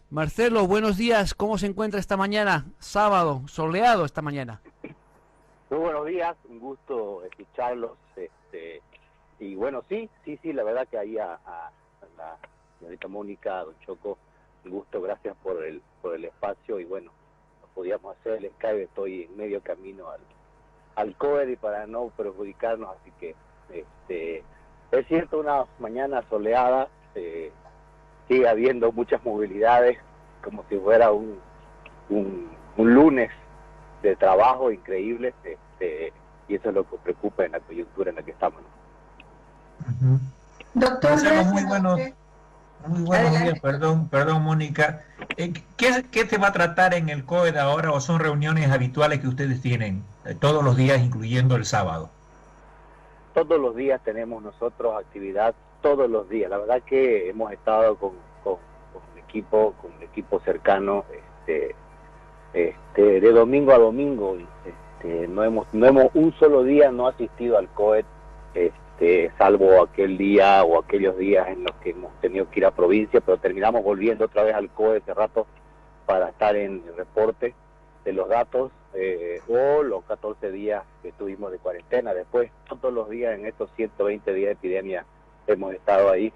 Marcelo, buenos días. ¿Cómo se encuentra esta mañana? Sábado, soleado esta mañana. Muy buenos días, un gusto escucharlos. Y bueno, sí, la verdad que ahí a la señorita Mónica, a don Choco, un gusto, gracias por el espacio. Y bueno, no podíamos hacer el Skype, estoy en medio camino al COER y para no perjudicarnos, así que es cierto, una mañana soleada, sigue habiendo muchas movilidades, como si fuera un lunes de trabajo increíble, y eso es lo que preocupa en la coyuntura en la que estamos, ¿no? Ujú. Doctor, Marcelo, gracias a usted. muy buenos días, Adelante. perdón, Mónica. ¿Qué se va a tratar en el COED ahora o son reuniones habituales que ustedes tienen todos los días, incluyendo el sábado? Todos los días tenemos nosotros actividad, todos los días. La verdad que hemos estado con un equipo cercano, de domingo a domingo. No hemos un solo día no asistido al COED, salvo aquel día o aquellos días en los que hemos tenido que ir a provincia, pero terminamos volviendo otra vez al COED ese rato para estar en el reporte de los datos, o los 14 días que estuvimos de cuarentena. Después, todos los días en estos 120 días de epidemia hemos estado ahí,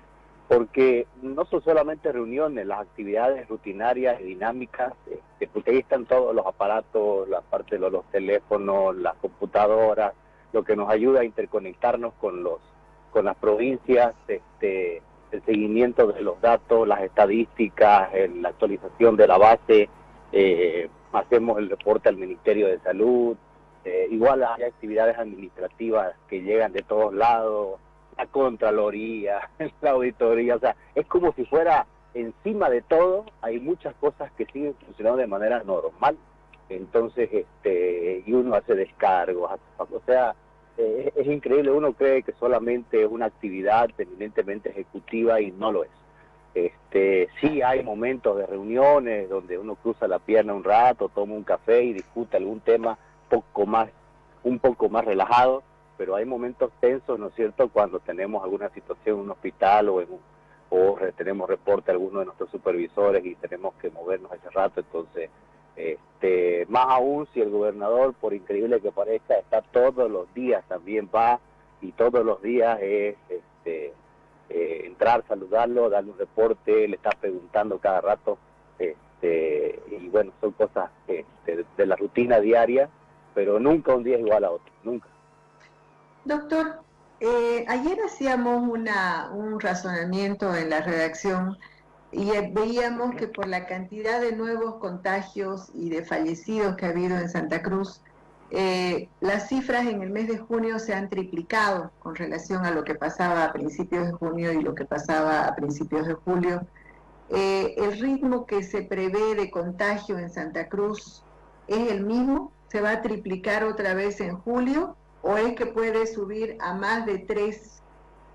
porque no son solamente reuniones, las actividades rutinarias y dinámicas, porque ahí están todos los aparatos, la parte de los teléfonos, las computadoras, lo que nos ayuda a interconectarnos con las provincias, el seguimiento de los datos, las estadísticas, la actualización de la base, hacemos el reporte al Ministerio de Salud, igual hay actividades administrativas que llegan de todos lados, la Contraloría, la Auditoría, o sea, es como si fuera encima de todo, hay muchas cosas que siguen funcionando de manera normal, entonces, y uno hace descargos, o sea, es increíble, uno cree que solamente es una actividad eminentemente ejecutiva y no lo es. Sí hay momentos de reuniones donde uno cruza la pierna un rato, toma un café y discute algún tema un poco más relajado, pero hay momentos tensos, ¿no es cierto?, cuando tenemos alguna situación en un hospital o tenemos reporte a alguno de nuestros supervisores y tenemos que movernos ese rato. Entonces, más aún si el gobernador, por increíble que parezca, está todos los días, también va, y todos los días es entrar, saludarlo, darle un reporte, le está preguntando cada rato, y bueno, son cosas de la rutina diaria, pero nunca un día es igual a otro, nunca. Doctor, ayer hacíamos un razonamiento en la redacción y veíamos que por la cantidad de nuevos contagios y de fallecidos que ha habido en Santa Cruz, las cifras en el mes de junio se han triplicado con relación a lo que pasaba a principios de junio y lo que pasaba a principios de julio. ¿El ritmo que se prevé de contagio en Santa Cruz es el mismo? ¿Se va a triplicar otra vez en julio? ¿O es que puede subir a más de tres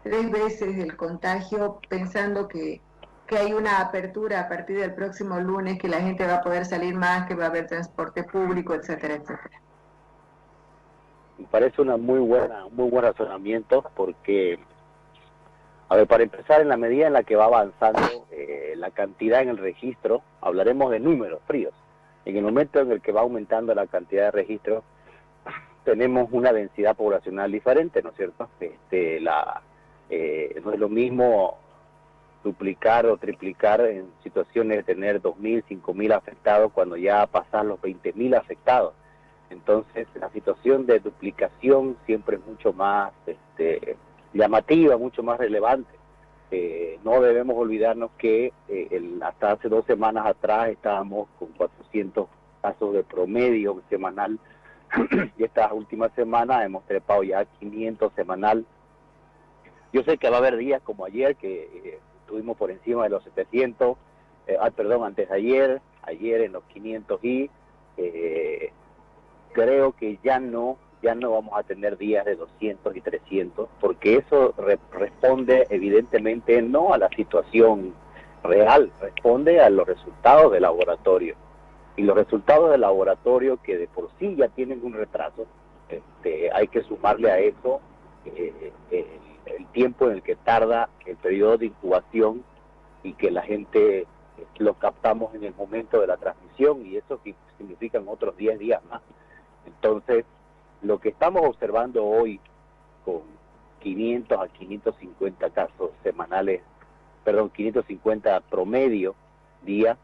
veces el contagio, pensando que hay una apertura a partir del próximo lunes, que la gente va a poder salir más, que va a haber transporte público, etcétera, etcétera? Me parece un muy buen razonamiento, porque, a ver, para empezar, en la medida en la que va avanzando la cantidad en el registro, hablaremos de números fríos. En el momento en el que va aumentando la cantidad de registros, tenemos una densidad poblacional diferente, ¿no es cierto? No es lo mismo duplicar o triplicar en situaciones de tener 2.000, 5.000 afectados cuando ya pasan los 20.000 afectados. Entonces, la situación de duplicación siempre es mucho más llamativa, mucho más relevante. No debemos olvidarnos que hasta hace 2 semanas atrás estábamos con 400 casos de promedio semanal, y estas últimas semanas hemos trepado ya 500 semanal. Yo sé que va a haber días como ayer que estuvimos por encima de los 700, antes de ayer en los 500, y creo que ya no vamos a tener días de 200 y 300, porque eso responde evidentemente no a la situación real, responde a los resultados del laboratorio. Y los resultados del laboratorio, que de por sí ya tienen un retraso, hay que sumarle a eso el tiempo en el que tarda el periodo de incubación y que la gente lo captamos en el momento de la transmisión y eso significan otros 10 días más. Entonces, lo que estamos observando hoy con 500 a 550 casos semanales, 550 promedio día,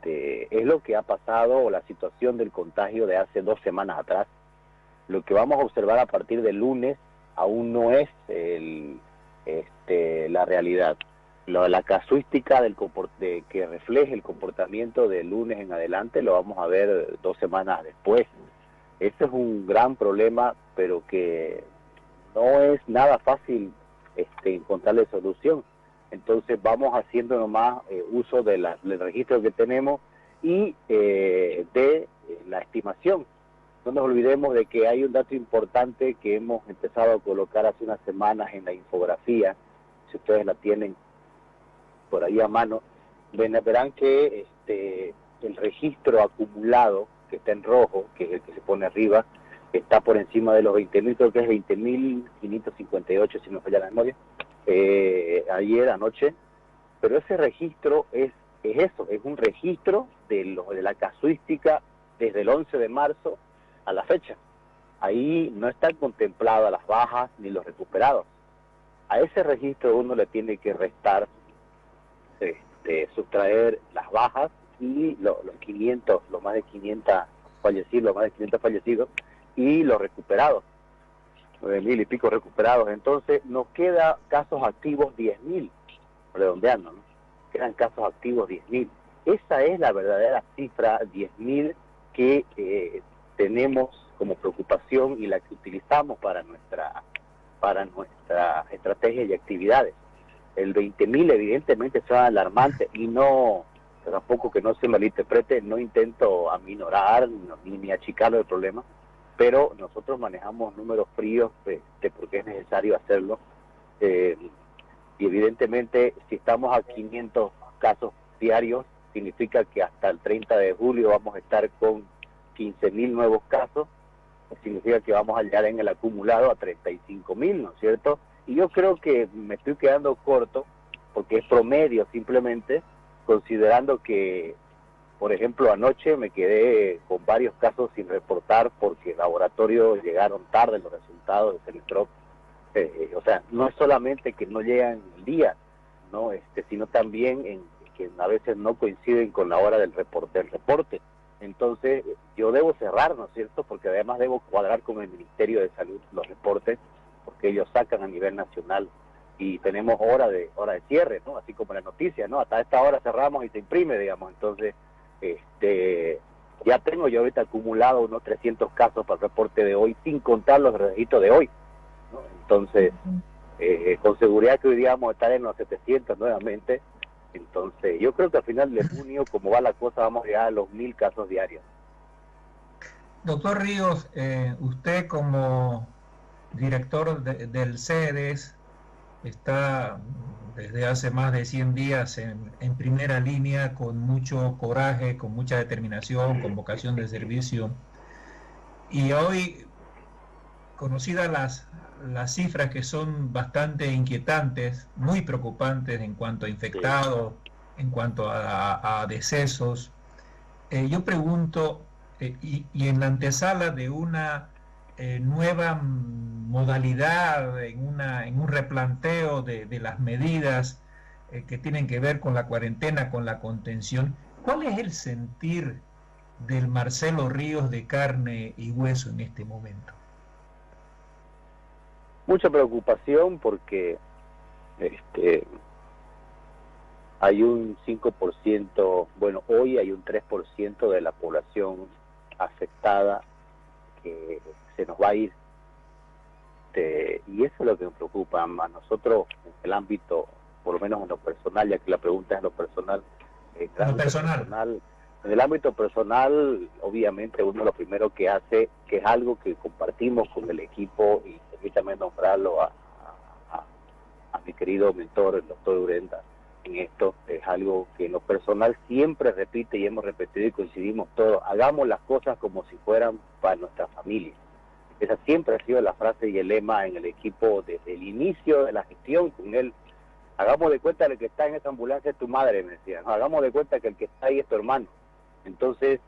es lo que ha pasado o la situación del contagio de hace 2 semanas atrás. Lo que vamos a observar a partir del lunes aún no es la realidad. La casuística que refleje el comportamiento del lunes en adelante lo vamos a ver 2 semanas después. Ese es un gran problema, pero que no es nada fácil encontrarle solución. Entonces vamos haciendo nomás uso del registro que tenemos y de la estimación. No nos olvidemos de que hay un dato importante que hemos empezado a colocar hace unas semanas en la infografía. Si ustedes la tienen por ahí a mano, verán que el registro acumulado que está en rojo, que es el que se pone arriba, está por encima de los 20.000, creo que es 20.558 si no falla la memoria, ayer, anoche, pero ese registro es eso, es un registro de la casuística desde el 11 de marzo a la fecha. Ahí no están contempladas las bajas ni los recuperados. A ese registro uno le tiene que restar, sustraer las bajas y los más de 500 fallecidos y los recuperados, 9.000 y pico recuperados. Entonces nos queda casos activos 10.000, redondeando, ¿no? Quedan casos activos 10.000. Esa es la verdadera cifra, 10.000, que tenemos como preocupación y la que utilizamos para nuestra estrategia y actividades. El 20.000 evidentemente es alarmante y no, tampoco que no se malinterprete, no intento aminorar ni achicarlo del problema, pero nosotros manejamos números fríos porque es necesario hacerlo, y evidentemente si estamos a 500 casos diarios, significa que hasta el 30 de julio vamos a estar con 15.000 nuevos casos, significa que vamos a llegar en el acumulado a 35.000, ¿no es cierto? Y yo creo que me estoy quedando corto, porque es promedio simplemente, considerando que, por ejemplo, anoche me quedé con varios casos sin reportar porque el laboratorio llegaron tarde los resultados de Cenitrop. O sea, no es solamente que no llegan el día, ¿no? Sino también que a veces no coinciden con la hora del reporte. Entonces, yo debo cerrar, ¿no es cierto? Porque además debo cuadrar con el Ministerio de Salud los reportes, porque ellos sacan a nivel nacional y tenemos hora de cierre, ¿no? Así como la noticia, ¿no? Hasta esta hora cerramos y se imprime, digamos. Entonces, ya tengo yo ahorita acumulado unos 300 casos para el reporte de hoy, sin contar los registros de hoy, ¿no? Entonces, con seguridad que hoy día vamos a estar en los 700 nuevamente. Entonces, yo creo que al final de junio, como va la cosa, vamos a llegar a los 1.000 casos diarios. Doctor Ríos, usted como director del CEDES está desde hace más de 100 días en primera línea, con mucho coraje, con mucha determinación, con vocación de servicio. Y hoy, conocidas las cifras que son bastante inquietantes, muy preocupantes en cuanto a infectados, en cuanto a decesos, yo pregunto, y en la antesala de una nueva modalidad, en un replanteo de las medidas que tienen que ver con la cuarentena, con la contención, ¿cuál es el sentir del Marcelo Ríos de carne y hueso en este momento? Mucha preocupación porque hay un 5%, bueno, hoy hay un 3% de la población afectada que se nos va a ir. Y eso es lo que nos preocupa a nosotros en el ámbito, por lo menos en lo personal, ya que la pregunta es en lo personal. En el ámbito personal, obviamente uno lo primero que hace, que es algo que compartimos con el equipo, y permítame nombrarlo a mi querido mentor, el doctor Urenda, en esto, es algo que en lo personal siempre repite y hemos repetido y coincidimos todos: hagamos las cosas como si fueran para nuestra familia. Esa siempre ha sido la frase y el lema en el equipo desde el inicio de la gestión con él, hagamos de cuenta que el que está en esa ambulancia es tu madre, me decían, no, hagamos de cuenta que el que está ahí es tu hermano. Entonces,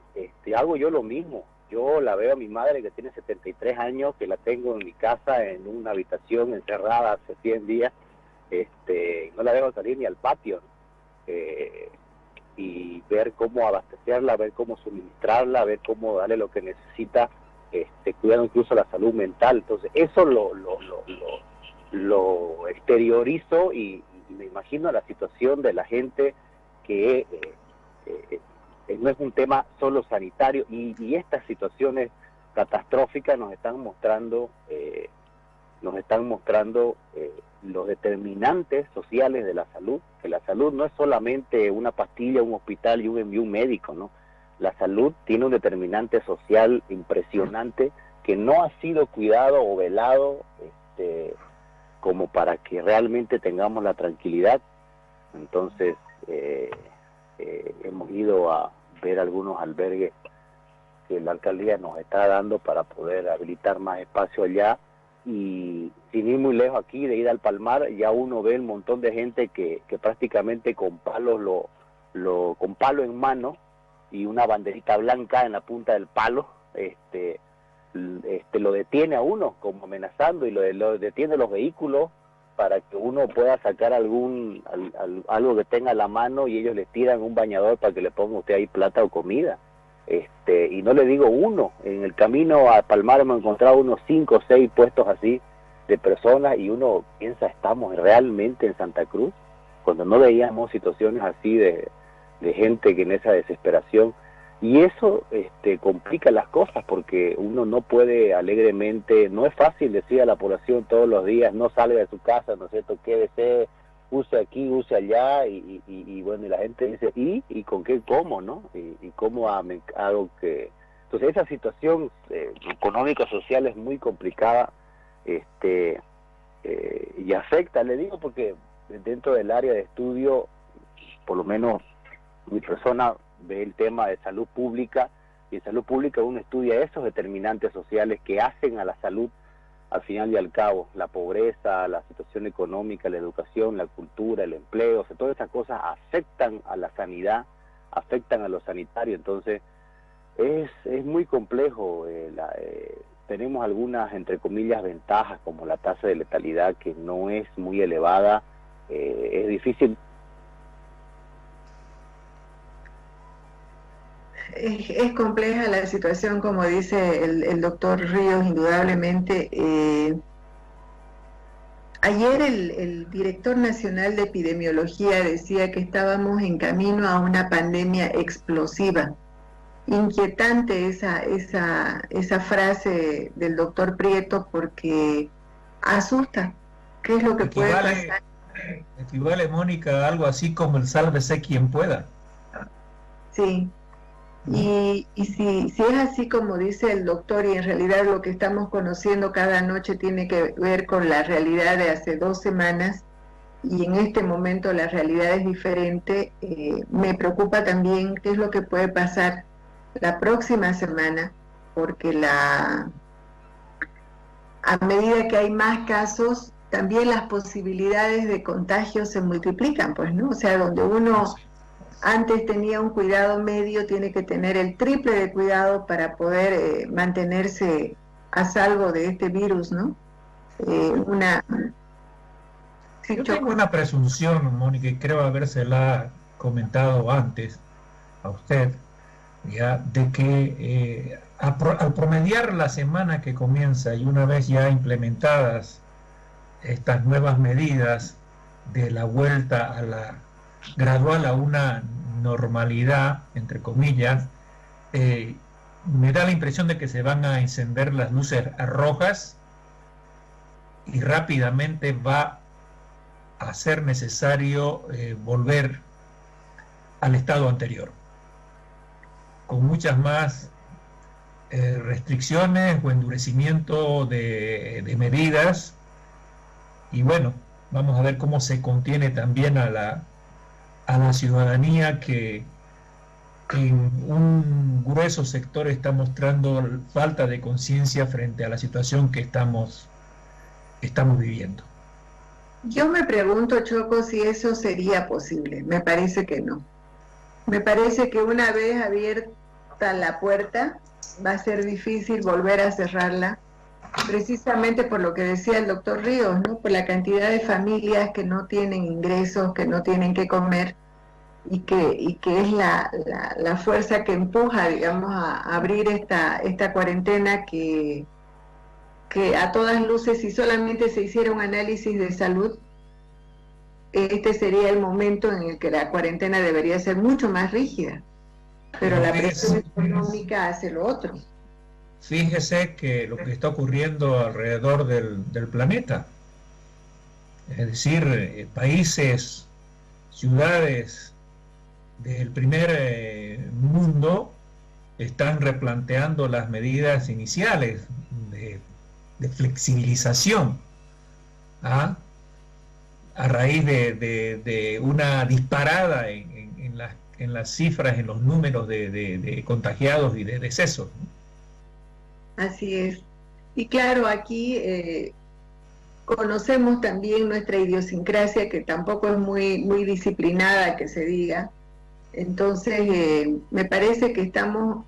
hago yo lo mismo. Yo la veo a mi madre que tiene 73 años, que la tengo en mi casa, en una habitación encerrada hace 100 días, no la dejo salir ni al patio, ¿no? Y ver cómo abastecerla, ver cómo suministrarla, ver cómo darle lo que necesita, cuidando incluso la salud mental. Entonces, eso lo exteriorizo y me imagino la situación de la gente que no es un tema solo sanitario, y estas situaciones catastróficas nos están mostrando los determinantes sociales de la salud, que la salud no es solamente una pastilla, un hospital y un médico, ¿no? La salud tiene un determinante social impresionante que no ha sido cuidado o velado como para que realmente tengamos la tranquilidad. Entonces, hemos ido a ver algunos albergues que la alcaldía nos está dando para poder habilitar más espacio allá, y sin ir muy lejos aquí de ir al Palmar, ya uno ve un montón de gente que prácticamente con palos con palo en mano y una banderita blanca en la punta del palo, lo detiene a uno como amenazando, y lo detiene los vehículos para que uno pueda sacar algo que tenga a la mano, y ellos les tiran un bañador para que le ponga usted ahí plata o comida. Y no le digo uno, en el camino a Palmar hemos encontrado unos 5 o 6 puestos así de personas, y uno piensa, ¿estamos realmente en Santa Cruz? Cuando no veíamos situaciones así de gente que en esa desesperación. Y eso complica las cosas, porque uno no puede alegremente, no es fácil decir a la población todos los días, no salga de su casa, ¿no es cierto?, quédese, use aquí, use allá, y bueno, y la gente dice, ¿y con qué como, no? ¿Y cómo hago que...? Entonces esa situación económica, social es muy complicada, y afecta, le digo, porque dentro del área de estudio, por lo menos mi persona ve el tema de salud pública, y en salud pública uno estudia esos determinantes sociales que hacen a la salud, al final y al cabo, la pobreza, la situación económica, la educación, la cultura, el empleo, o sea, todas esas cosas afectan a la sanidad, afectan a lo sanitario. Entonces es muy complejo. Tenemos algunas, entre comillas, ventajas, como la tasa de letalidad, que no es muy elevada. Es difícil. Es compleja la situación, como dice el doctor Ríos, indudablemente. Ayer el director nacional de epidemiología decía que estábamos en camino a una pandemia explosiva. Inquietante esa frase del doctor Prieto, porque asusta. ¿Qué es lo que puede pasar? Equivale, Mónica, a algo así como el sálvese quien pueda. Sí. Y si es así como dice el doctor, y en realidad lo que estamos conociendo cada noche tiene que ver con la realidad de hace 2 semanas, y en este momento la realidad es diferente, me preocupa también qué es lo que puede pasar la próxima semana, porque a medida que hay más casos, también las posibilidades de contagio se multiplican, pues, ¿no? O sea, donde uno antes tenía un cuidado medio, tiene que tener el triple de cuidado para poder mantenerse a salvo de este virus, ¿no? Yo tengo una presunción, Mónica, y creo habérsela comentado antes a usted, ya, de que al promediar la semana que comienza, y una vez ya implementadas estas nuevas medidas de la vuelta a la gradual a una normalidad, entre comillas, me da la impresión de que se van a encender las luces rojas, y rápidamente va a ser necesario volver al estado anterior, con muchas más restricciones o endurecimiento de medidas. Y bueno, vamos a ver cómo se contiene también a la ciudadanía, que en un grueso sector está mostrando falta de conciencia frente a la situación que estamos viviendo. Yo me pregunto, Choco, si eso sería posible. Me parece que no. Me parece que una vez abierta la puerta, va a ser difícil volver a cerrarla, precisamente por lo que decía el doctor Ríos, ¿no? Por la cantidad de familias que no tienen ingresos, que no tienen que comer, y que es la fuerza que empuja, digamos, a abrir esta cuarentena que a todas luces, si solamente se hiciera un análisis de salud, este sería el momento en el que la cuarentena debería ser mucho más rígida, pero la presión económica hace lo otro. Fíjese que lo que está ocurriendo alrededor del planeta, es decir, países, ciudades del primer mundo están replanteando las medidas iniciales de flexibilización, ¿ah? A raíz de una disparada en las cifras, en los números de contagiados y de decesos. Así es. Y claro, aquí conocemos también nuestra idiosincrasia, que tampoco es muy disciplinada, que se diga. Entonces, me parece que estamos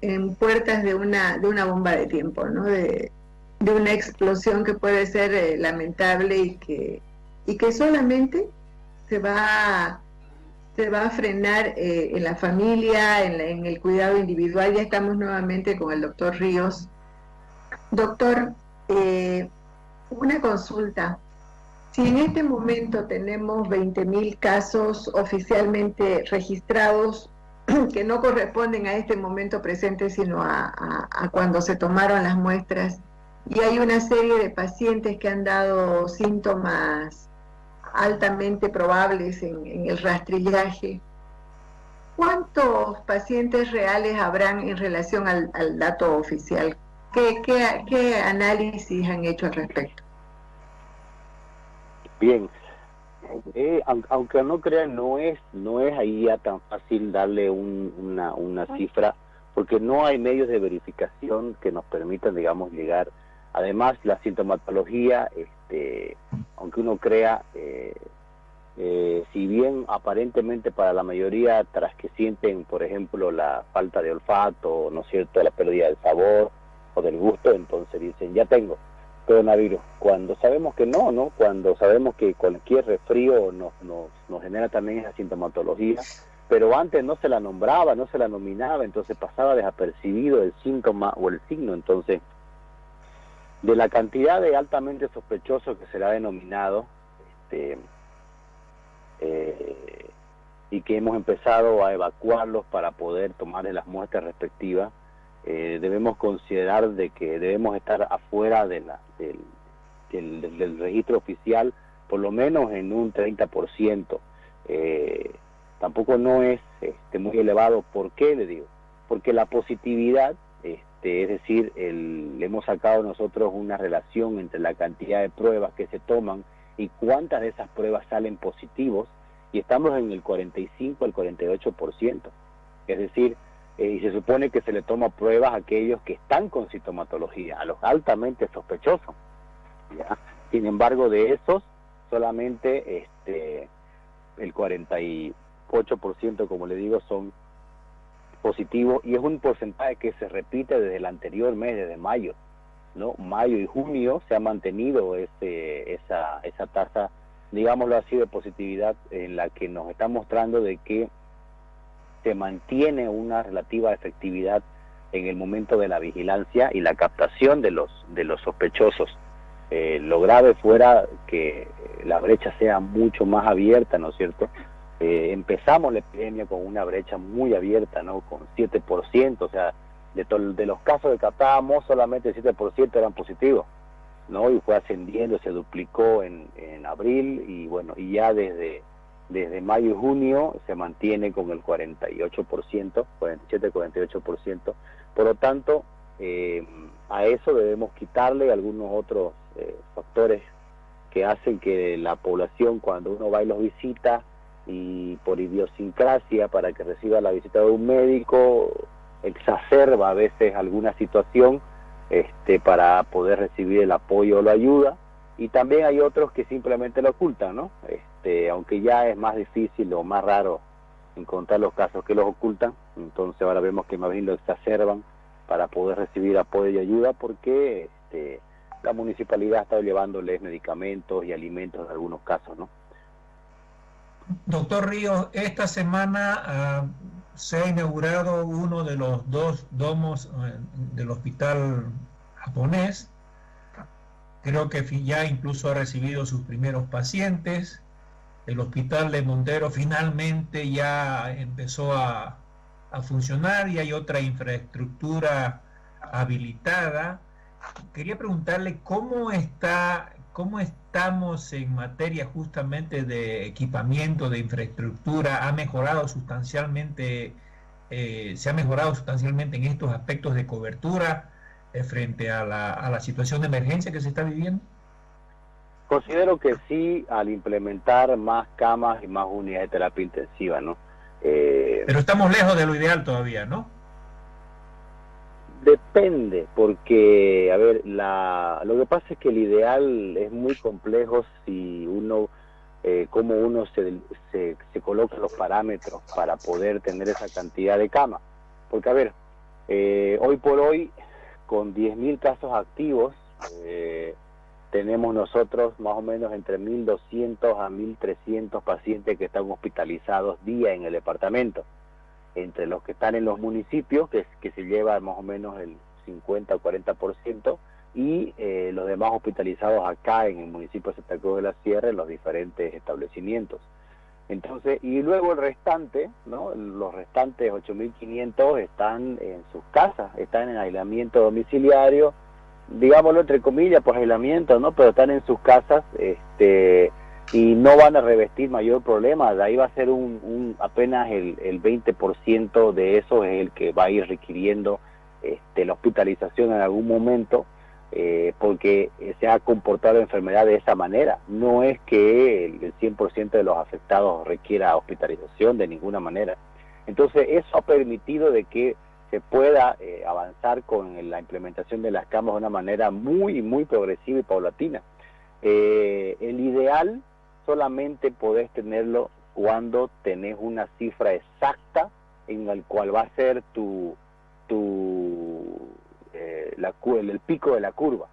en puertas de una bomba de tiempo, ¿no? De una explosión que puede ser lamentable y que solamente se va a frenar en la familia, en el cuidado individual. Ya estamos nuevamente con el doctor Ríos. Doctor, una consulta. Si en este momento tenemos 20.000 casos oficialmente registrados que no corresponden a este momento presente, sino a cuando se tomaron las muestras, y hay una serie de pacientes que han dado síntomas altamente probables en el rastrillaje, ¿cuántos pacientes reales habrán en relación al dato oficial? ¿Qué análisis han hecho al respecto? Bien, aunque no crean, no es ahí ya tan fácil darle una cifra, porque no hay medios de verificación que nos permitan, digamos, llegar. Además, la sintomatología, aunque uno crea, si bien aparentemente para la mayoría, tras que sienten, por ejemplo, la falta de olfato, ¿no es cierto?, la pérdida del sabor o del gusto, entonces dicen, ya tengo coronavirus, cuando sabemos que no, cuando sabemos que cualquier resfrío nos genera también esa sintomatología, pero antes no se la nombraba, no se la nominaba, entonces pasaba desapercibido el síntoma o el signo. Entonces, de la cantidad de altamente sospechosos que se le ha denominado, y que hemos empezado a evacuarlos para poder tomarles las muestras respectivas, debemos considerar de que debemos estar afuera del registro oficial, por lo menos en un 30%. Tampoco no es muy elevado. ¿Por qué le digo? Porque la positividad, es decir, le hemos sacado nosotros una relación entre la cantidad de pruebas que se toman y cuántas de esas pruebas salen positivos, y estamos en el 45 al 48%. Es decir, y se supone que se le toma pruebas a aquellos que están con sintomatología, a los altamente sospechosos, ¿ya? Sin embargo, de esos, solamente el 48%, como le digo, son positivos, y es un porcentaje que se repite desde el anterior mes, desde mayo, ¿no? Mayo y junio se ha mantenido esa tasa, digámoslo así, de positividad, en la que nos está mostrando de que se mantiene una relativa efectividad en el momento de la vigilancia y la captación de los sospechosos. Lo grave fuera que la brecha sea mucho más abierta, ¿no es cierto? Empezamos la epidemia con una brecha muy abierta, ¿no? Con 7%, o sea, de los casos que captábamos, solamente el 7% eran positivos, ¿no? Y fue ascendiendo, se duplicó en abril, y bueno, y ya desde mayo y junio se mantiene con el 48%, 47-48%. Por lo tanto, a eso debemos quitarle algunos otros factores que hacen que la población, cuando uno va y los visita, y por idiosincrasia, para que reciba la visita de un médico, exacerba a veces alguna situación para poder recibir el apoyo o la ayuda, y también hay otros que simplemente lo ocultan, ¿no? Aunque ya es más difícil o más raro encontrar los casos que los ocultan, entonces ahora vemos que más bien lo exacerban para poder recibir apoyo y ayuda, porque la municipalidad ha estado llevándoles medicamentos y alimentos en algunos casos, ¿no? Doctor Ríos, esta semana se ha inaugurado uno de los dos domos del hospital japonés. Creo que ya incluso ha recibido sus primeros pacientes. El hospital de Montero finalmente ya empezó a funcionar y hay otra infraestructura habilitada. Quería preguntarle cómo estamos en materia justamente de equipamiento, de infraestructura. ¿Ha mejorado sustancialmente, se ha mejorado sustancialmente en estos aspectos de cobertura frente a la situación de emergencia que se está viviendo? Considero que sí, al implementar más camas y más unidades de terapia intensiva, ¿no? Pero estamos lejos de lo ideal todavía, ¿no? Depende, porque, a ver, lo que pasa es que el ideal es muy complejo si uno, cómo uno se coloca los parámetros para poder tener esa cantidad de camas. Porque, a ver, hoy por hoy, con 10.000 casos activos, tenemos nosotros más o menos entre 1.200 a 1.300 pacientes que están hospitalizados día en el departamento. Entre los que están en los municipios, que se lleva más o menos el 50 o 40%, y los demás hospitalizados acá en el municipio de Santa Cruz de la Sierra, en los diferentes establecimientos. Entonces, y luego el restante, ¿no? Los restantes 8.500 están en sus casas, están en aislamiento domiciliario, digámoslo entre comillas, pues aislamiento, ¿no? Pero están en sus casas, y no van a revestir mayor problema. De ahí va a ser apenas el 20% de eso es el que va a ir requiriendo la hospitalización en algún momento, porque se ha comportado la enfermedad de esa manera. No es que el 100% de los afectados requiera hospitalización de ninguna manera. Entonces eso ha permitido de que se pueda avanzar con la implementación de las camas de una manera muy, muy progresiva y paulatina. El ideal solamente podés tenerlo cuando tenés una cifra exacta en el cual va a ser el pico de la curva,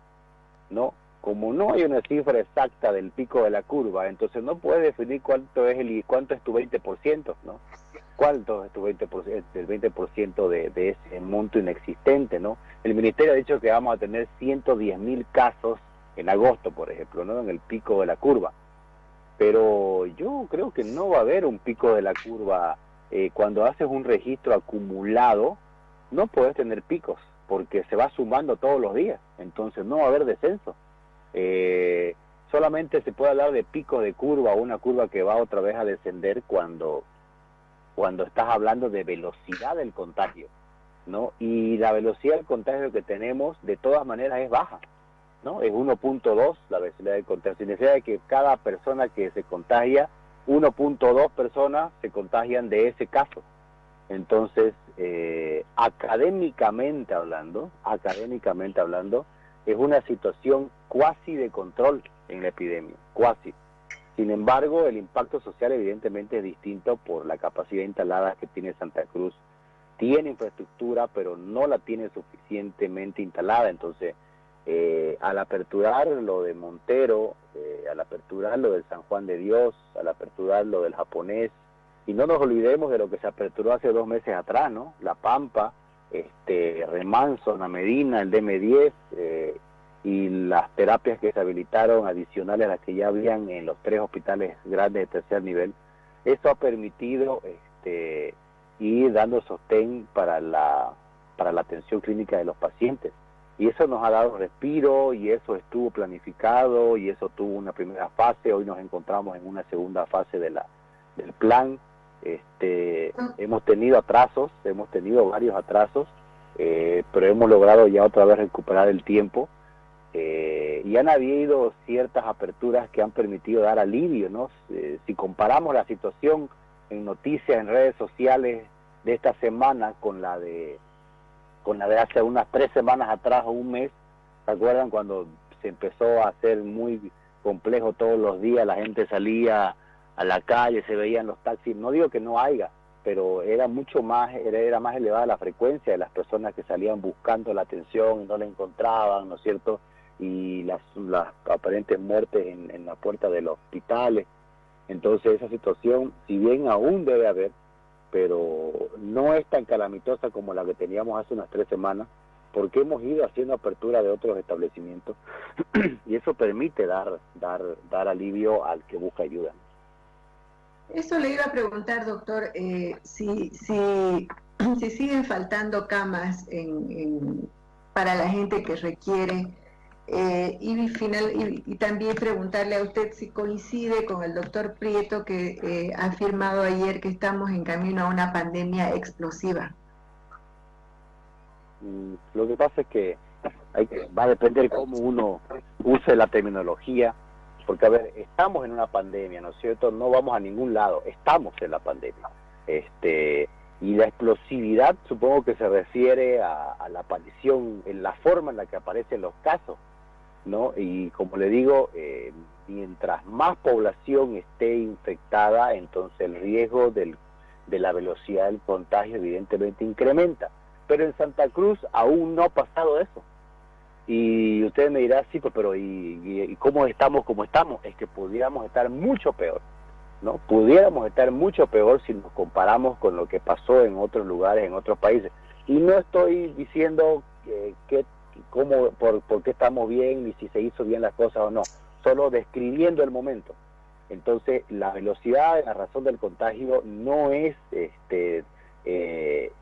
¿no? Como no hay una cifra exacta del pico de la curva, entonces no puedes definir cuánto es tu 20%, ¿no? ¿Cuánto es tu 20%, el 20% de ese monto inexistente, ¿no? El ministerio ha dicho que vamos a tener 110.000 casos en agosto, por ejemplo, ¿no? En el pico de la curva. Pero yo creo que no va a haber un pico de la curva. Cuando haces un registro acumulado, no puedes tener picos, porque se va sumando todos los días, entonces no va a haber descenso. Solamente se puede hablar de pico de curva, o una curva que va otra vez a descender cuando estás hablando de velocidad del contagio, ¿no? Y la velocidad del contagio que tenemos de todas maneras es baja, ¿no? Es 1.2 la velocidad del contagio. Significa que cada persona que se contagia, 1.2 personas se contagian de ese caso. Entonces, académicamente hablando, es una situación cuasi de control en la epidemia, cuasi. Sin embargo, el impacto social evidentemente es distinto por la capacidad instalada que tiene Santa Cruz. Tiene infraestructura, pero no la tiene suficientemente instalada. Entonces, al aperturar lo de Montero, al aperturar lo del San Juan de Dios, al aperturar lo del Japonés, y no nos olvidemos de lo que se aperturó hace 2 meses atrás, ¿no? La Pampa, Remanso, La Medina, el DM10, y las terapias que se habilitaron adicionales a las que ya habían en los 3 hospitales grandes de tercer nivel. Eso ha permitido ir dando sostén para la atención clínica de los pacientes. Y eso nos ha dado respiro, y eso estuvo planificado, y eso tuvo una primera fase. Hoy nos encontramos en una segunda fase del plan. Hemos tenido varios atrasos, pero hemos logrado ya otra vez recuperar el tiempo, y han habido ciertas aperturas que han permitido dar alivio, ¿no? Si comparamos la situación en noticias, en redes sociales de esta semana con la de hace unas 3 semanas atrás o un mes, ¿se acuerdan cuando se empezó a hacer muy complejo todos los días, la gente salía a la calle, se veían los taxis, no digo que no haya, pero era mucho más, era más elevada la frecuencia de las personas que salían buscando la atención y no la encontraban, ¿no es cierto? Y las aparentes muertes en la puerta de los hospitales. Entonces esa situación, si bien aún debe haber, pero no es tan calamitosa como la que teníamos hace unas 3 semanas, porque hemos ido haciendo apertura de otros establecimientos y eso permite dar alivio al que busca ayuda. Eso le iba a preguntar, doctor, si siguen faltando camas para la gente que requiere, y también preguntarle a usted si coincide con el doctor Prieto, que ha afirmado ayer que estamos en camino a una pandemia explosiva. Lo que pasa es que va a depender cómo uno use la terminología, porque a ver, estamos en una pandemia, ¿no es cierto? No vamos a ningún lado, estamos en la pandemia. Y la explosividad supongo que se refiere a la aparición, en la forma en la que aparecen los casos, ¿no? Y como le digo, mientras más población esté infectada, entonces el riesgo de la velocidad del contagio evidentemente incrementa. Pero en Santa Cruz aún no ha pasado eso. Y usted me dirá, sí, pero ¿y cómo estamos como estamos? Es que pudiéramos estar mucho peor, ¿no? Pudiéramos estar mucho peor si nos comparamos con lo que pasó en otros lugares, en otros países. Y no estoy diciendo por qué estamos bien, ni si se hizo bien las cosas o no, solo describiendo el momento. Entonces, la velocidad de la razón del contagio no es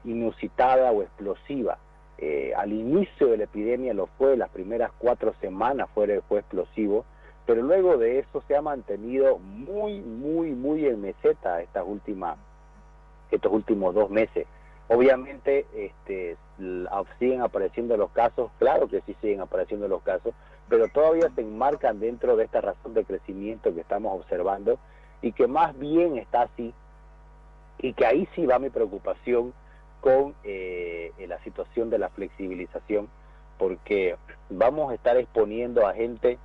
inusitada o explosiva. Al inicio de la epidemia lo fue, las primeras 4 semanas fue explosivo, pero luego de eso se ha mantenido muy en meseta estos últimos 2 meses. Obviamente siguen apareciendo los casos, claro que sí siguen apareciendo los casos, pero todavía se enmarcan dentro de esta razón de crecimiento que estamos observando y que más bien está así, y que ahí sí va mi preocupación con la situación de la flexibilización, porque vamos a estar exponiendo a gente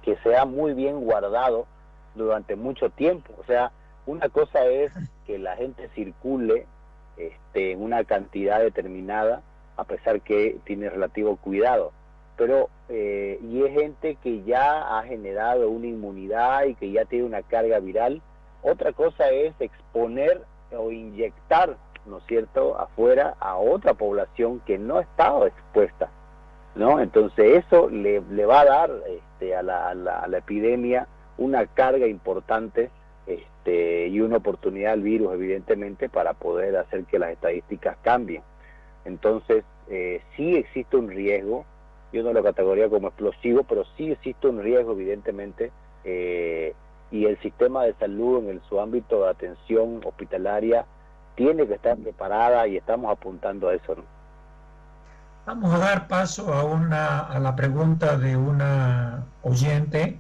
que se ha muy bien guardado durante mucho tiempo. O sea, una cosa es que la gente circule en una cantidad determinada, a pesar que tiene relativo cuidado, pero y es gente que ya ha generado una inmunidad y que ya tiene una carga viral. Otra cosa es exponer o inyectar, ¿no es cierto?, afuera a otra población que no ha estado expuesta, ¿no? Entonces eso le va a dar a la epidemia una carga importante y una oportunidad al virus, evidentemente, para poder hacer que las estadísticas cambien. Entonces, sí existe un riesgo, yo no lo categoría como explosivo, pero sí existe un riesgo, evidentemente, y el sistema de salud en su ámbito de atención hospitalaria tiene que estar preparada y estamos apuntando a eso, ¿no? Vamos a dar paso a la pregunta de una oyente,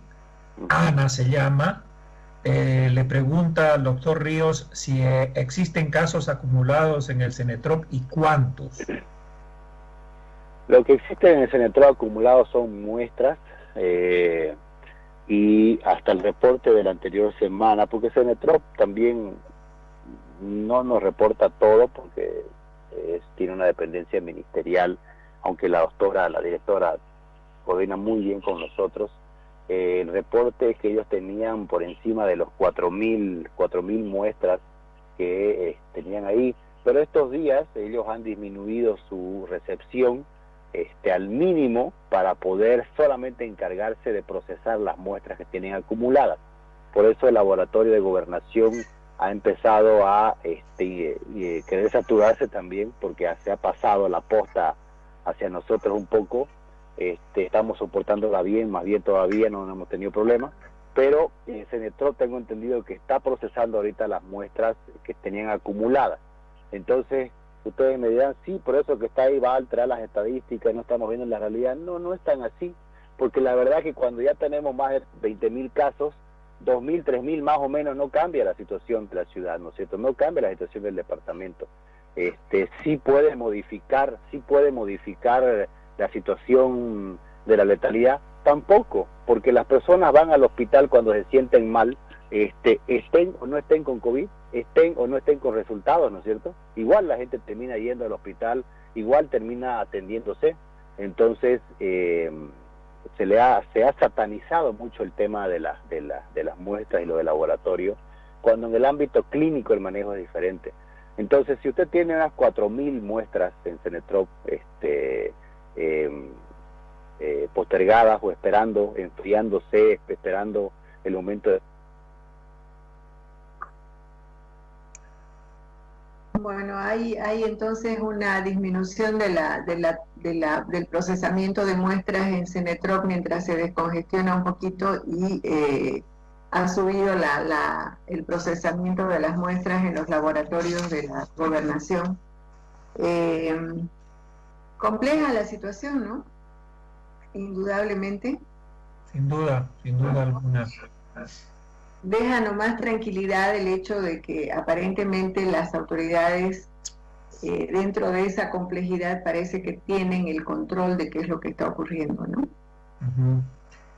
Ana se llama. Le pregunta al doctor Ríos si existen casos acumulados en el Cenetrop y cuántos. Lo que existe en el Cenetrop acumulado son muestras y hasta el reporte de la anterior semana, porque Cenetrop también no nos reporta todo porque tiene una dependencia ministerial, aunque la directora coordina muy bien con nosotros. El reporte es que ellos tenían por encima de los 4.000 muestras que tenían ahí, pero estos días ellos han disminuido su recepción al mínimo para poder solamente encargarse de procesar las muestras que tienen acumuladas. Por eso el laboratorio de gobernación ha empezado a querer saturarse también, porque se ha pasado la posta hacia nosotros un poco. Estamos soportándola bien, más bien todavía no hemos tenido problemas, pero Cenetrop tengo entendido que está procesando ahorita las muestras que tenían acumuladas. Entonces ustedes me dirán, sí, por eso que está ahí va a alterar las estadísticas, no estamos viendo la realidad. No es tan así, porque la verdad es que cuando ya tenemos más de 20.000 casos, 2.000, 3.000 más o menos, no cambia la situación de la ciudad, ¿no es cierto? No cambia la situación del departamento. Sí puede modificar la situación de la letalidad? Tampoco, porque las personas van al hospital cuando se sienten mal, estén o no estén con COVID, estén o no estén con resultados, ¿no es cierto? Igual la gente termina yendo al hospital, igual termina atendiéndose. Entonces se ha satanizado mucho el tema de las muestras y lo del laboratorio, cuando en el ámbito clínico el manejo es diferente. Entonces, si usted tiene unas 4.000 muestras en Cenetrop postergadas o esperando, enfriándose, esperando el momento de... Bueno, hay entonces una disminución del procesamiento de muestras en Cenetrop mientras se descongestiona un poquito y ha subido el procesamiento de las muestras en los laboratorios de la gobernación. Compleja la situación, ¿no? Indudablemente. Sin duda alguna. Deja nomás tranquilidad el hecho de que aparentemente las autoridades dentro de esa complejidad parece que tienen el control de qué es lo que está ocurriendo, ¿no? Uh-huh.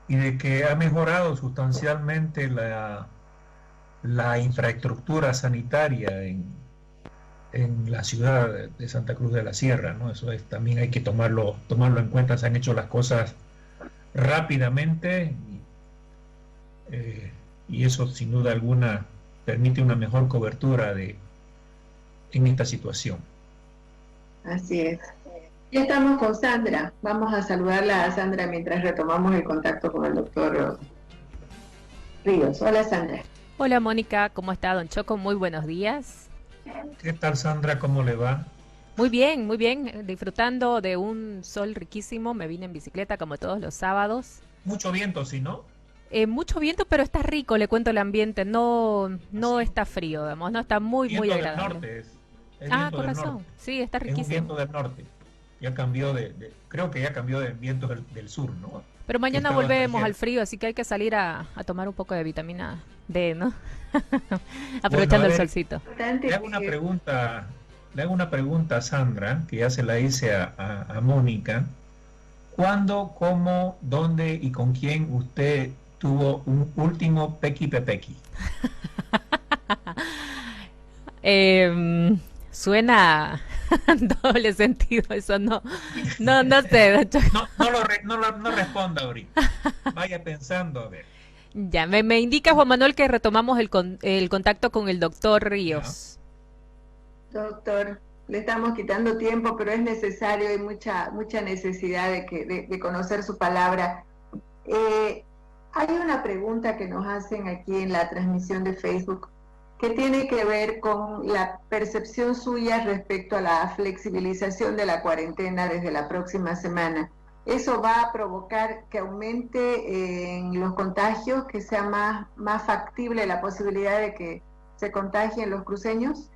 Y de que ha mejorado sustancialmente la infraestructura sanitaria en la ciudad de Santa Cruz de la Sierra, ¿no? Eso también hay que tomarlo en cuenta. Se han hecho las cosas rápidamente y eso sin duda alguna permite una mejor cobertura en esta situación. Así es. Ya estamos con Sandra. Vamos a saludarla a Sandra mientras retomamos el contacto con el doctor Ríos. Hola, Sandra. Hola, Mónica. ¿Cómo está, don Choco? Muy buenos días. ¿Qué tal, Sandra? ¿Cómo le va? Muy bien, disfrutando de un sol riquísimo. Me vine en bicicleta como todos los sábados. Mucho viento, ¿sí, no? Mucho viento, pero está rico, le cuento el ambiente. No está frío, digamos, no está muy agradable. Del norte es con razón. Norte. Sí, está riquísimo. Es un viento del norte. Ya cambió creo que ya cambió de vientos del sur, ¿no? Pero mañana volvemos al frío, así que hay que salir a tomar un poco de vitamina D, ¿no? Aprovechando el solcito. Le hago una pregunta a Sandra, que ya se la hice a Mónica. ¿Cuándo, cómo, dónde y con quién usted tuvo un último pequi-pepequi? Suena doble sentido, eso no sé. No responda ahorita. Vaya pensando, a ver. Ya, me indica Juan Manuel que retomamos el contacto con el doctor Ríos. Doctor, le estamos quitando tiempo, pero es necesario, hay mucha necesidad de conocer su palabra. Hay una pregunta que nos hacen aquí en la transmisión de Facebook que tiene que ver con la percepción suya respecto a la flexibilización de la cuarentena desde la próxima semana. ¿Eso va a provocar que aumente en los contagios, que sea más factible la posibilidad de que se contagien los cruceños?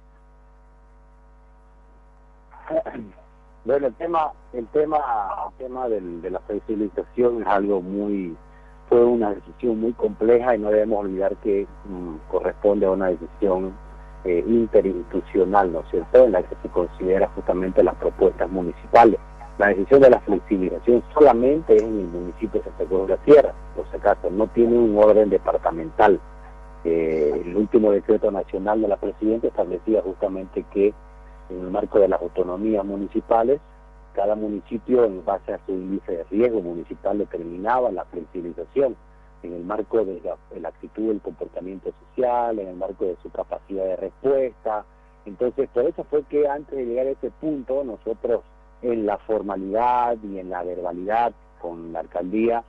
Bueno, el tema de la flexibilización es algo fue una decisión muy compleja y no debemos olvidar que corresponde a una decisión interinstitucional, ¿no es cierto?, en la que se considera justamente las propuestas municipales. La decisión de la flexibilización solamente es en el municipio de Santa Cruz de la Sierra, por si acaso, no tiene un orden departamental. El último decreto nacional de la Presidenta establecía justamente que en el marco de las autonomías municipales, cada municipio, en base a su índice de riesgo municipal, determinaba la flexibilización en el marco de la actitud del comportamiento social, en el marco de su capacidad de respuesta. Entonces, por eso fue que antes de llegar a ese punto, nosotros en la formalidad y en la verbalidad con la alcaldía,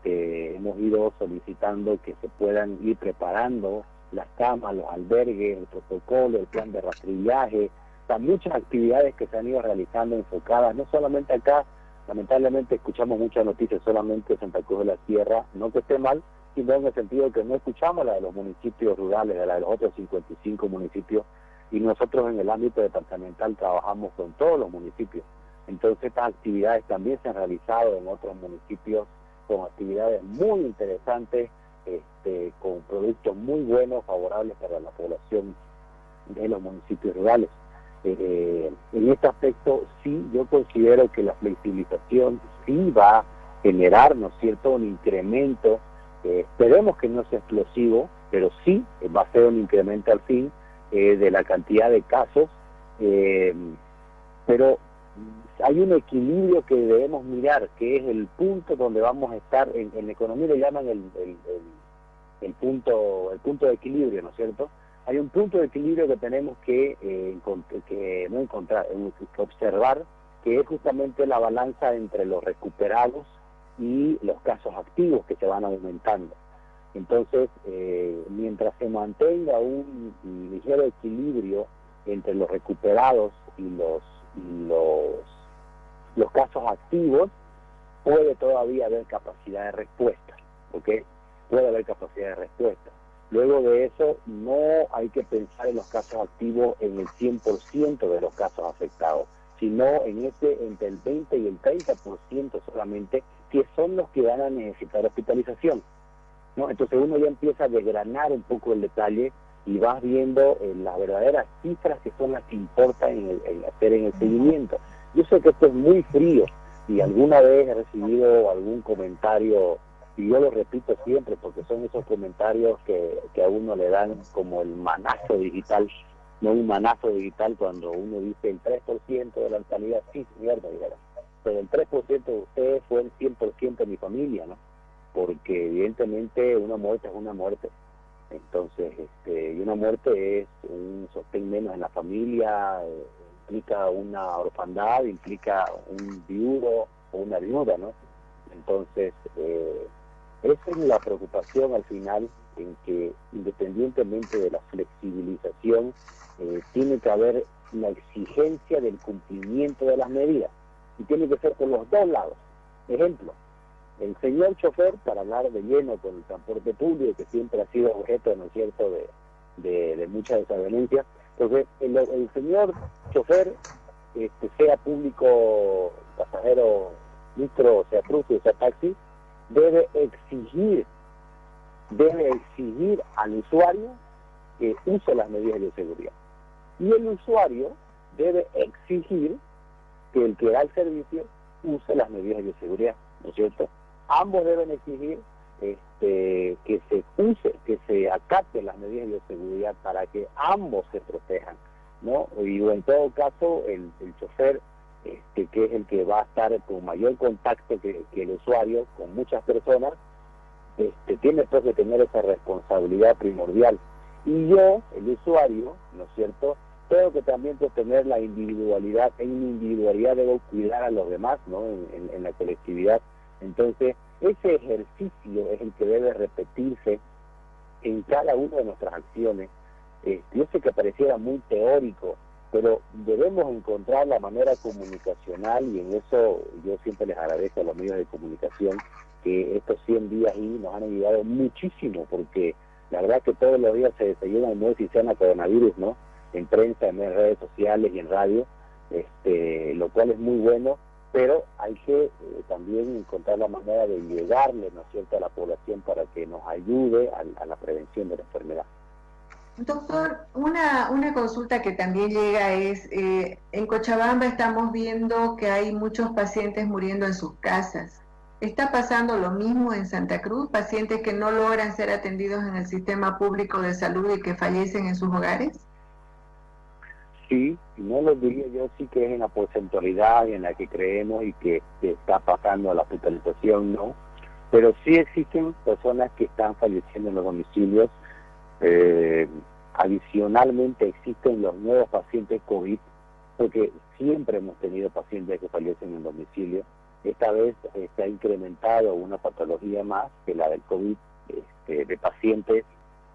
hemos ido solicitando que se puedan ir preparando las camas, los albergues, el protocolo, el plan de rastrillaje, muchas actividades que se han ido realizando enfocadas, no solamente acá. Lamentablemente escuchamos muchas noticias solamente de Santa Cruz de la Sierra, no que esté mal, sino en el sentido de que no escuchamos la de los municipios rurales, la de los otros 55 municipios, y nosotros en el ámbito departamental trabajamos con todos los municipios. Entonces estas actividades también se han realizado en otros municipios con actividades muy interesantes, con productos muy buenos, favorables para la población de los municipios rurales. En este aspecto sí, yo considero que la flexibilización sí va generar, ¿no es cierto?, un incremento, esperemos que no sea explosivo, pero sí va a ser un incremento al fin de la cantidad de casos, pero hay un equilibrio que debemos mirar, que es el punto donde vamos a estar, en economía le llaman el punto de equilibrio, ¿no es cierto? Hay un punto de equilibrio que tenemos que observar, que es justamente la balanza entre los recuperados y los casos activos que se van aumentando. Entonces, mientras se mantenga un ligero equilibrio entre los recuperados y los casos activos, puede todavía haber capacidad de respuesta, ¿ok? Puede haber capacidad de respuesta. Luego de eso, no hay que pensar en los casos activos en el 100% de los casos afectados, sino entre el 20 y el 30% solamente, que son los que van a necesitar hospitalización, ¿no? Entonces uno ya empieza a desgranar un poco el detalle y vas viendo las verdaderas cifras que son las que importan hacer en el seguimiento. Yo sé que esto es muy frío y alguna vez he recibido algún comentario, y yo lo repito siempre porque son esos comentarios que a uno le dan como el manazo digital, no un manazo digital cuando uno dice el 3% de la natalidad, sí, mierda, pero el 3% de ustedes fue el 100% de mi familia, ¿no? Porque evidentemente una muerte es una muerte. Entonces, y una muerte es un sostén menos en la familia, implica una orfandad, implica un viudo o una viuda, ¿no? Entonces, esa es la preocupación al final, en que independientemente de la flexibilización, tiene que haber la exigencia del cumplimiento de las medidas, y tiene que ser por los dos lados. Ejemplo, el señor chofer, para hablar de lleno con el transporte público, que siempre ha sido objeto, ¿no es cierto?, de muchas desavenencias, entonces el señor chofer, sea público, pasajero, micro, sea cruce, sea taxi, debe exigir al usuario que use las medidas de seguridad. Y el usuario debe exigir que el que da el servicio use las medidas de seguridad, ¿no es cierto? Ambos deben exigir que se acaten las medidas de seguridad para que ambos se protejan, ¿no? Y en todo caso, el chofer, que es el que va a estar con mayor contacto que el usuario con muchas personas, tiene pues que tener esa responsabilidad primordial. Y yo, el usuario, ¿no es cierto?, tengo que también tener la individualidad. En mi individualidad debo cuidar a los demás, ¿no?, en la colectividad. Entonces, ese ejercicio es el que debe repetirse en cada una de nuestras acciones. Yo sé que pareciera muy teórico, pero debemos encontrar la manera comunicacional, y en eso yo siempre les agradezco a los medios de comunicación que estos 100 días ahí nos han ayudado muchísimo, porque la verdad que todos los días se desayunan nuevos sistemas coronavirus, ¿no?, en prensa, en redes sociales y en radio, lo cual es muy bueno, pero hay que también encontrar la manera de llegarle, ¿no es cierto?, a la población para que nos ayude a la prevención de la enfermedad. Doctor, una consulta que también llega es, en Cochabamba estamos viendo que hay muchos pacientes muriendo en sus casas. ¿Está pasando lo mismo en Santa Cruz? ¿Pacientes que no logran ser atendidos en el sistema público de salud y que fallecen en sus hogares? Sí, no lo diría yo, sí que es en la porcentualidad en la que creemos y que está pasando a la hospitalización, no. Pero sí existen personas que están falleciendo en los domicilios. Adicionalmente existen los nuevos pacientes COVID, porque siempre hemos tenido pacientes que fallecen en domicilio. Esta vez se ha incrementado una patología más, que la del COVID, de pacientes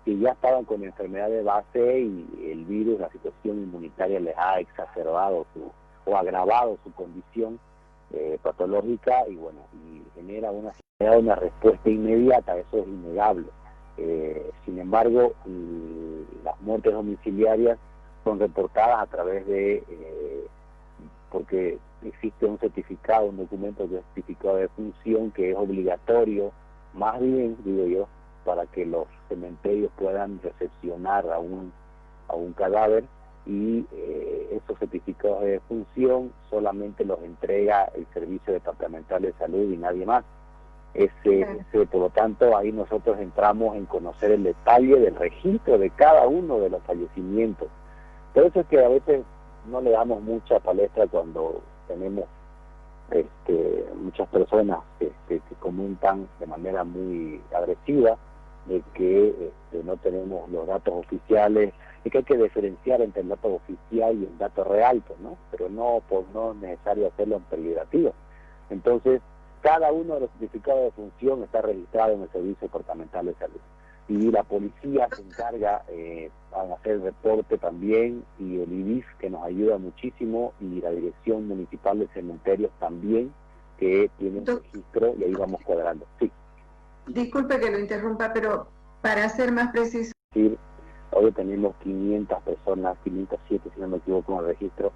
que ya estaban con enfermedad de base y el virus, la situación inmunitaria les ha exacerbado o agravado su condición patológica, y bueno, y genera una respuesta inmediata, eso es innegable. Sin embargo, las muertes domiciliarias son reportadas a través porque existe un certificado, un documento de certificado de función que es obligatorio, más bien, digo yo, para que los cementerios puedan recepcionar a un cadáver, y esos certificados de defunción solamente los entrega el Servicio Departamental de Salud y nadie más. Por lo tanto, ahí nosotros entramos en conocer el detalle del registro de cada uno de los fallecimientos. Por eso es que a veces no le damos mucha palestra cuando tenemos muchas personas que comentan de manera muy agresiva de que no tenemos los datos oficiales y que hay que diferenciar entre el dato oficial y el dato real, pues, ¿no? Pero no es necesario hacerlo en peyorativo. Entonces, cada uno de los certificados de defunción está registrado en el Servicio Departamental de Salud. Y la policía se encarga a hacer el reporte también, y el IDIF, que nos ayuda muchísimo, y la Dirección Municipal de Cementerios también, que tiene un registro, y ahí vamos cuadrando. Sí. Disculpe que lo interrumpa, pero para ser más preciso. Sí, hoy tenemos 500 personas, 507 si no me equivoco en el registro,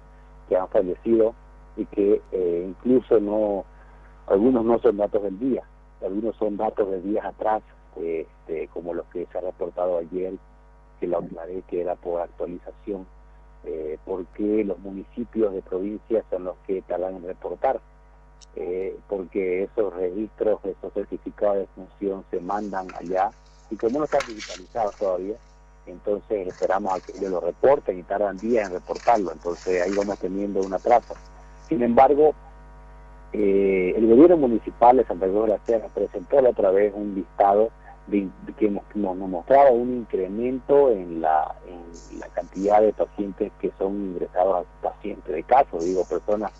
que han fallecido y que incluso algunos no son datos del día, algunos son datos de días atrás, como los que se ha reportado ayer, que lo aclaré que era por actualización, porque los municipios de provincia son los que tardan en reportar, porque esos registros, esos certificados de defunción se mandan allá, y como no están digitalizados todavía, entonces esperamos a que ellos lo reporten y tardan días en reportarlo, entonces ahí vamos teniendo un atraso. Sin embargo, el gobierno municipal de Santa Cruz de la Sierra presentó la otra vez un listado que nos mostraba un incremento en la cantidad de pacientes que son ingresados a pacientes de caso, personas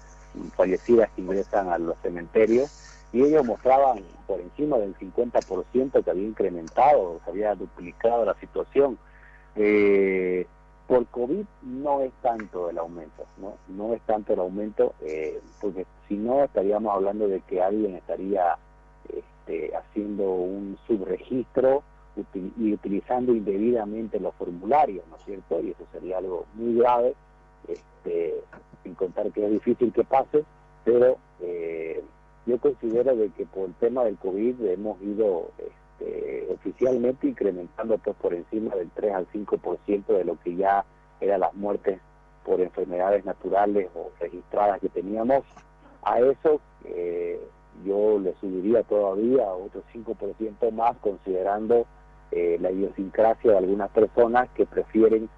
fallecidas que ingresan a los cementerios, y ellos mostraban por encima del 50% que había incrementado, se había duplicado la situación. Por COVID no es tanto el aumento, no es tanto el aumento, porque si no estaríamos hablando de que alguien estaría haciendo un subregistro y utilizando indebidamente los formularios, ¿no es cierto? Y eso sería algo muy grave, sin contar que es difícil que pase, pero yo considero de que por el tema del COVID hemos ido oficialmente incrementando pues por encima del 3 al 5% de lo que ya eran las muertes por enfermedades naturales o registradas que teníamos. A eso yo le subiría todavía otro 5% más, considerando la idiosincrasia de algunas personas que prefieren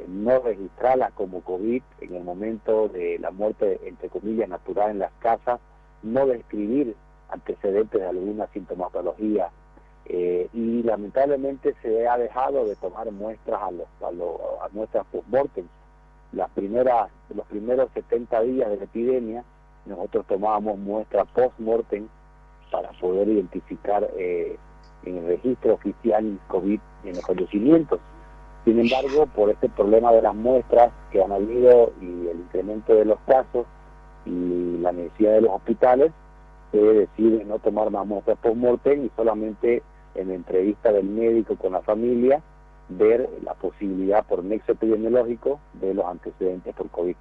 no registrarlas como COVID en el momento de la muerte, entre comillas, natural en las casas, no describir antecedentes de alguna sintomatología, y lamentablemente se ha dejado de tomar muestras a muestras post-mortem. Los primeros 70 días de la epidemia nosotros tomábamos muestras post-mortem para poder identificar en el registro oficial COVID en los fallecimientos. Sin embargo, por este problema de las muestras que han habido y el incremento de los casos y la necesidad de los hospitales, se decide no tomar más muestras post-mortem y solamente en la entrevista del médico con la familia ver la posibilidad por nexo epidemiológico de los antecedentes por COVID.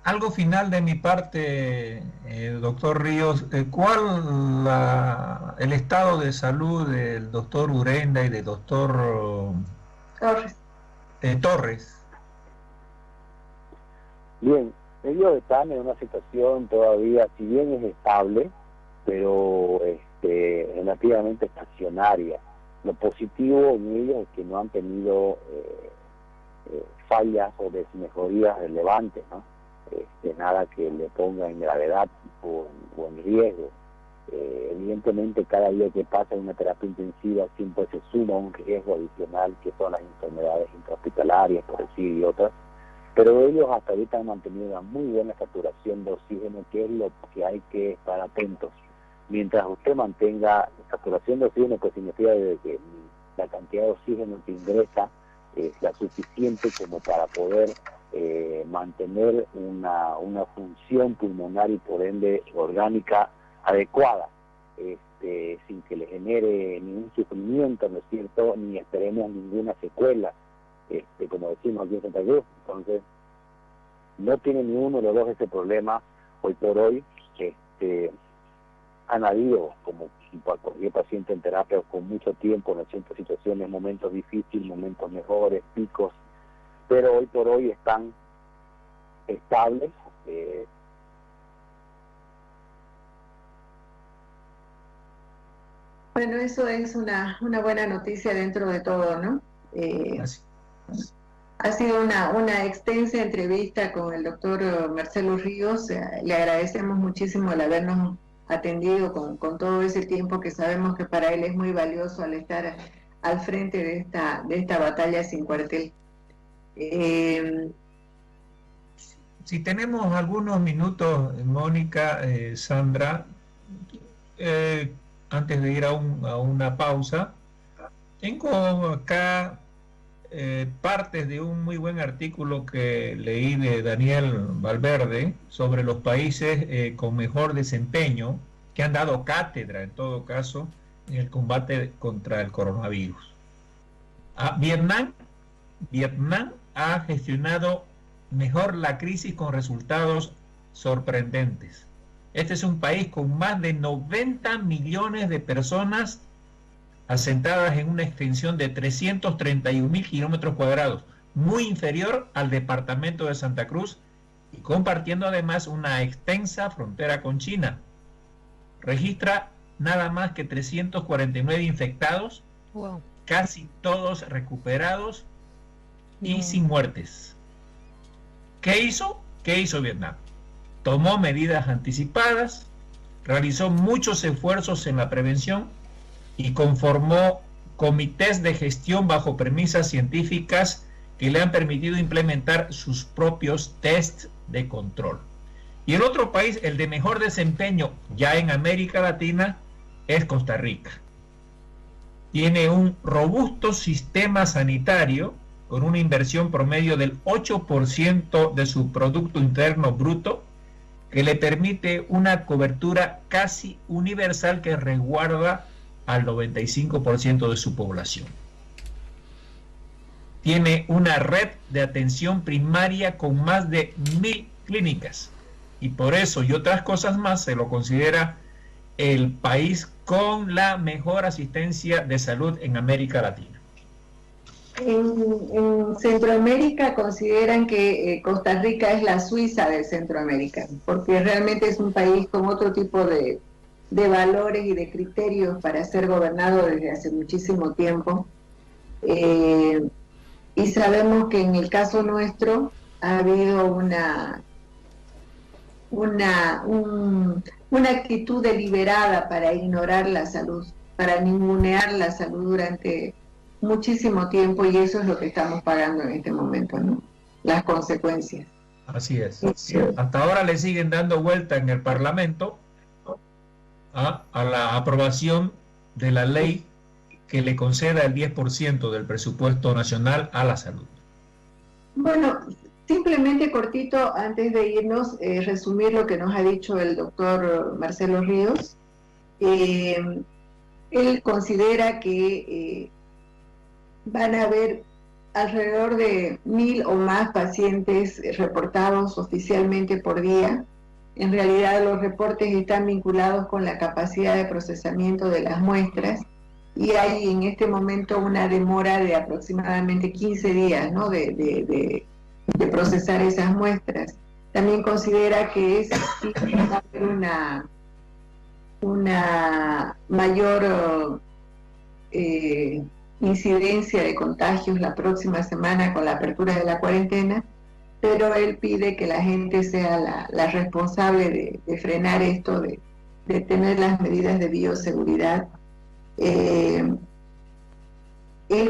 Algo final de mi parte, doctor Ríos, ¿cuál el estado de salud del doctor Urenda y del doctor Torres? Bien, ellos están en una situación todavía, si bien es estable, pero relativamente estacionaria. Lo positivo en ellos es que no han tenido fallas o desmejorías relevantes, ¿no? Nada que le ponga en gravedad o en riesgo. Evidentemente cada día que pasa en una terapia intensiva siempre se suma un riesgo adicional, que son las enfermedades intrahospitalarias, por decir, y otras, pero ellos hasta ahorita han mantenido una muy buena saturación de oxígeno, que es lo que hay que estar atentos. Mientras usted mantenga saturación de oxígeno, pues significa que la cantidad de oxígeno que ingresa es la suficiente como para poder mantener una función pulmonar y por ende orgánica adecuada, sin que le genere ningún sufrimiento, ¿no es cierto?, ni esperemos ninguna secuela, como decimos aquí en Santa Cruz. Entonces, no tiene ni uno de los dos ese problema hoy por hoy. han habido, como para cualquier paciente en terapia, con mucho tiempo, en 80 situaciones, momentos difíciles, momentos mejores, picos, pero hoy por hoy están estables. Bueno, eso es una buena noticia dentro de todo, ¿no? Ha sido una extensa entrevista con el doctor Marcelo Ríos. Le agradecemos muchísimo el habernos atendido con todo ese tiempo que sabemos que para él es muy valioso al estar al frente de esta batalla sin cuartel. Si tenemos algunos minutos, Mónica, Sandra, antes de ir a una pausa, tengo acá partes de un muy buen artículo que leí de Daniel Valverde sobre los países con mejor desempeño, que han dado cátedra en todo caso en el combate contra el coronavirus. Vietnam ha gestionado mejor la crisis con resultados sorprendentes. Este es un país con más de 90 millones de personas asentadas en una extensión de 331.000 kilómetros cuadrados, muy inferior al departamento de Santa Cruz y compartiendo además una extensa frontera con China. Registra nada más que 349 infectados, wow, casi todos recuperados y sin muertes. ¿Qué hizo? ¿Qué hizo Vietnam? Tomó medidas anticipadas, realizó muchos esfuerzos en la prevención y conformó comités de gestión bajo premisas científicas que le han permitido implementar sus propios tests de control. Y el otro país, el de mejor desempeño ya en América Latina, es Costa Rica. Tiene un robusto sistema sanitario con una inversión promedio del 8% de su Producto Interno Bruto, que le permite una cobertura casi universal que resguarda al 95% de su población. Tiene una red de atención primaria con más de 1.000 clínicas y por eso y otras cosas más se lo considera el país con la mejor asistencia de salud en América Latina. En Centroamérica consideran que Costa Rica es la Suiza de Centroamérica, porque realmente es un país con otro tipo de valores y de criterios para ser gobernado desde hace muchísimo tiempo. Y sabemos que en el caso nuestro ha habido una actitud deliberada para ignorar la salud, para ningunear la salud durante muchísimo tiempo, y eso es lo que estamos pagando en este momento, ¿no? Las consecuencias. Así es. Sí. Hasta ahora le siguen dando vuelta en el Parlamento a la aprobación de la ley que le conceda el 10% del presupuesto nacional a la salud. Bueno, simplemente cortito, antes de irnos, resumir lo que nos ha dicho el doctor Marcelo Ríos. Él considera que van a haber alrededor de 1.000 o más pacientes reportados oficialmente por día. En realidad los reportes están vinculados con la capacidad de procesamiento de las muestras y hay en este momento una demora de aproximadamente 15 días, ¿no? de procesar esas muestras. También considera que va a haber una mayor incidencia de contagios la próxima semana con la apertura de la cuarentena, pero él pide que la gente sea la responsable de frenar esto, de tener las medidas de bioseguridad. Él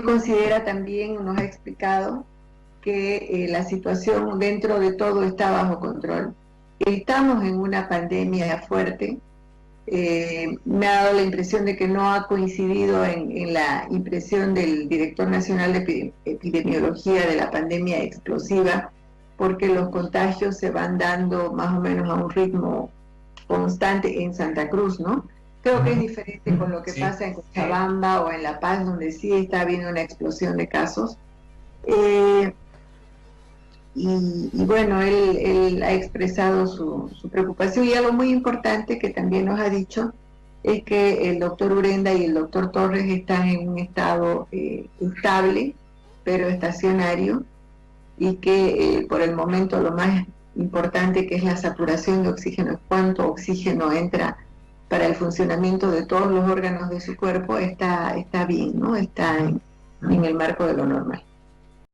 considera también, nos ha explicado, que la situación dentro de todo está bajo control. Estamos en una pandemia fuerte. Me ha dado la impresión de que no ha coincidido en la impresión del director nacional de epidemiología de la pandemia explosiva, porque los contagios se van dando más o menos a un ritmo constante en Santa Cruz, ¿no? Creo que es diferente con lo que pasa en Cochabamba o en La Paz, donde sí está habiendo una explosión de casos. Y bueno, él ha expresado su preocupación, y algo muy importante que también nos ha dicho es que el doctor Urenda y el doctor Torres están en un estado estable, pero estacionario, y que por el momento lo más importante, que es la saturación de oxígeno, es cuánto oxígeno entra para el funcionamiento de todos los órganos de su cuerpo, está bien, ¿no? Está en el marco de lo normal.